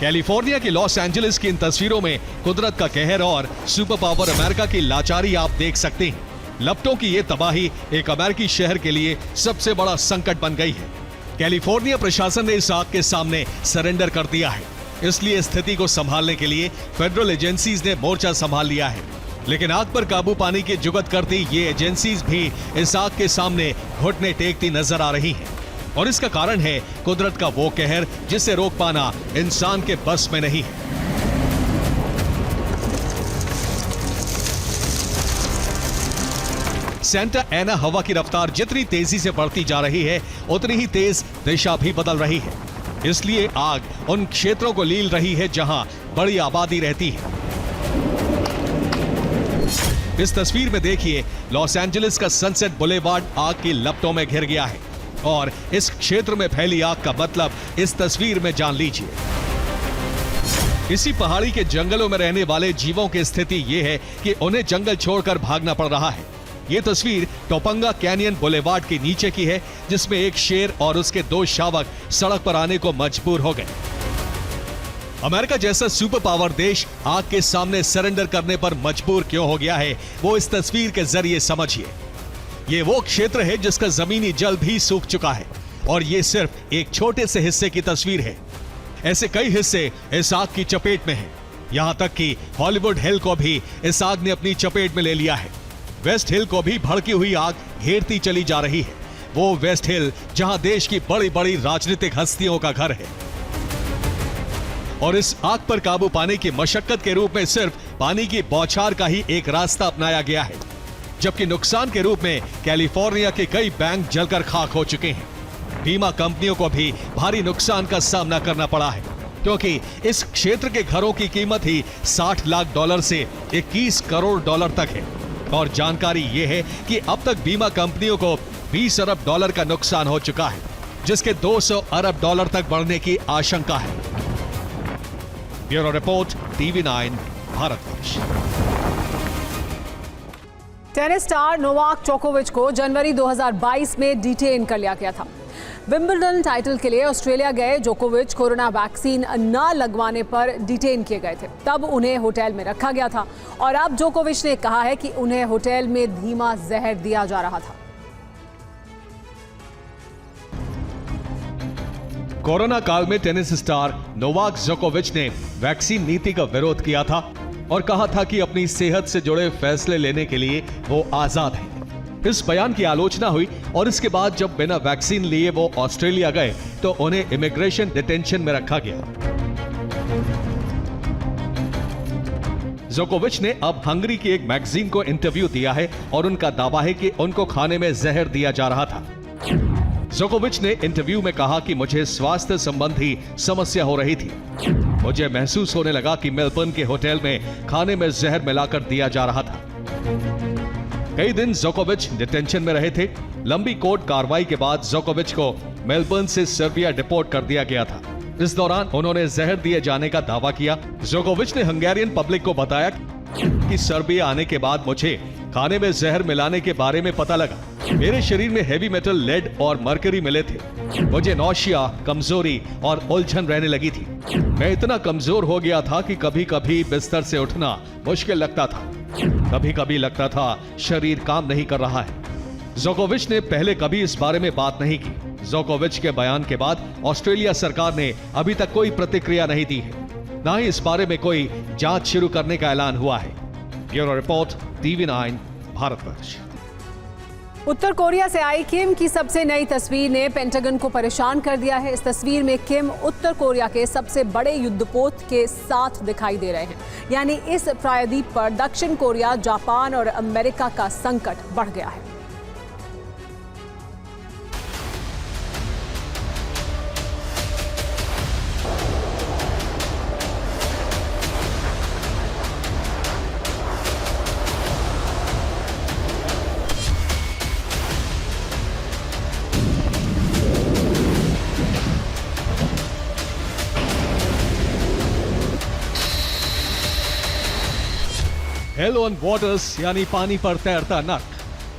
कैलिफोर्निया के लॉस एंजलिस की इन तस्वीरों में कुदरत का कहर और सुपर पावर अमेरिका की लाचारी आप देख सकते हैं। लपटों की ये तबाही एक अमेरिकी शहर के लिए सबसे बड़ा संकट बन गई है। कैलिफोर्निया प्रशासन ने इस आग के सामने सरेंडर कर दिया है, इसलिए स्थिति को संभालने के लिए फेडरल एजेंसीज ने मोर्चा संभाल लिया है। लेकिन आग पर काबू पाने की जुगत करती ये एजेंसीज भी इस आग के सामने घुटने टेकती नजर आ रही हैं। और इसका कारण है कुदरत का वो कहर जिसे रोक पाना इंसान के बस में नहीं है। सेंटा एना हवा की रफ्तार जितनी तेजी से बढ़ती जा रही है, उतनी ही तेज दिशा भी बदल रही है। इसलिए आग उन क्षेत्रों को लील रही है जहां बड़ी आबादी रहती है। इस तस्वीर में देखिए, लॉस एंजलिस का सनसेट बुलेवार्ड आग की लपटों में घिर गया है और इस क्षेत्र में फैली आग का मतलब इस तस्वीर में जान लीजिए। इसी पहाड़ी के जंगलों में रहने वाले जीवों की स्थिति यह है कि उन्हें जंगल छोड़कर भागना पड़ रहा है। यह तस्वीर टोपंगा कैनियन बुलेवार्ड के नीचे की है, जिसमें एक शेर और उसके 2 शावक सड़क पर आने को मजबूर हो गए। अमेरिका जैसा सुपर पावर देश आग के सामने सरेंडर करने पर मजबूर क्यों हो गया है, वो इस तस्वीर के जरिए समझिए। ये वो क्षेत्र है जिसका जमीनी जल भी सूख चुका है और ये सिर्फ एक छोटे से हिस्से की तस्वीर है। ऐसे कई हिस्से इस आग की चपेट में हैं। यहां तक कि हॉलीवुड हिल को भी इस आग ने अपनी चपेट में ले लिया है। वेस्ट हिल को भी भड़की हुई आग घेरती चली जा रही है। वो वेस्ट हिल जहां देश की बड़ी बड़ी राजनीतिक हस्तियों का घर है। और इस आग पर काबू पाने की मशक्कत के रूप में सिर्फ पानी की बौछार का ही एक रास्ता अपनाया गया है, जबकि नुकसान के रूप में कैलिफोर्निया के कई बैंक जलकर खाक हो चुके हैं। बीमा कंपनियों को भी भारी नुकसान का सामना करना पड़ा है, क्योंकि इस क्षेत्र के घरों की कीमत ही $60 लाख से $21 करोड़ तक है। और जानकारी यह है कि अब तक बीमा कंपनियों को $20 अरब का नुकसान हो चुका है, जिसके $200 अरब तक बढ़ने की आशंका है। Bureau report, TV9 Bharatvarsh. Tennis star Novak जोकोविच को जनवरी 2022 में डिटेन कर लिया गया था। विंबलडन टाइटल के लिए ऑस्ट्रेलिया गए जोकोविच कोरोना वैक्सीन न लगवाने पर डिटेन किए गए थे। तब उन्हें होटल में रखा गया था और अब जोकोविच ने कहा है कि उन्हें होटल में धीमा जहर दिया जा रहा था। कोरोना काल में टेनिस स्टार नोवाक जोकोविच ने वैक्सीन नीति का विरोध किया था और कहा था कि अपनी सेहत से जुड़े फैसले लेने के लिए वो आजाद हैं। इस बयान की आलोचना हुई और इसके बाद जब बिना वैक्सीन लिए वो ऑस्ट्रेलिया गए तो उन्हें इमिग्रेशन डिटेंशन में रखा गया। जोकोविच ने अब हंगरी की एक मैगजीन को इंटरव्यू दिया है और उनका दावा है कि उनको खाने में जहर दिया जा रहा था। जोकोविच ने इंटरव्यू में कहा कि मुझे स्वास्थ्य संबंधी समस्या हो रही थी। मुझे महसूस होने लगा कि मेलबर्न के होटल में खाने में जहर मिलाकर दिया जा रहा था। कई दिन जोकोविच डिटेंशन में रहे थे। लंबी कोर्ट कार्रवाई के बाद जोकोविच को मेलबर्न से सर्बिया डिपोर्ट कर दिया गया था। इस दौरान उन्होंने जहर दिए जाने का दावा किया। जोकोविच ने हंगेरियन पब्लिक को बताया कि सर्बिया आने के बाद मुझे खाने में जहर मिलाने के बारे में पता लगा। मेरे शरीर में हेवी मेटल, लेड और मरकरी मिले थे। मुझे नौशिया, कमजोरी और उलझन रहने लगी थी। मैं इतना कमजोर हो गया था कि कभी कभी बिस्तर से उठना मुश्किल लगता था। कभी कभी लगता था शरीर काम नहीं कर रहा है। जोकोविच ने पहले कभी इस बारे में बात नहीं की। जोकोविच के बयान के बाद ऑस्ट्रेलिया सरकार ने अभी तक कोई प्रतिक्रिया नहीं दी है, ना ही इस बारे में कोई जांच शुरू करने का ऐलान हुआ है। Bureau report, TV9 Bharatvarsh. उत्तर कोरिया से आई किम की सबसे नई तस्वीर ने पेंटागन को परेशान कर दिया है। इस तस्वीर में किम उत्तर कोरिया के सबसे बड़े युद्धपोत के साथ दिखाई दे रहे हैं। यानी इस प्रायद्वीप पर दक्षिण कोरिया, जापान और अमेरिका का संकट बढ़ गया है। हेल ऑन वाटर्स यानी पानी पर तैरता नर्क,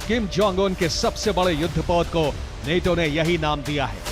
किम जोंग उन के सबसे बड़े युद्धपोत को नेटो ने यही नाम दिया है।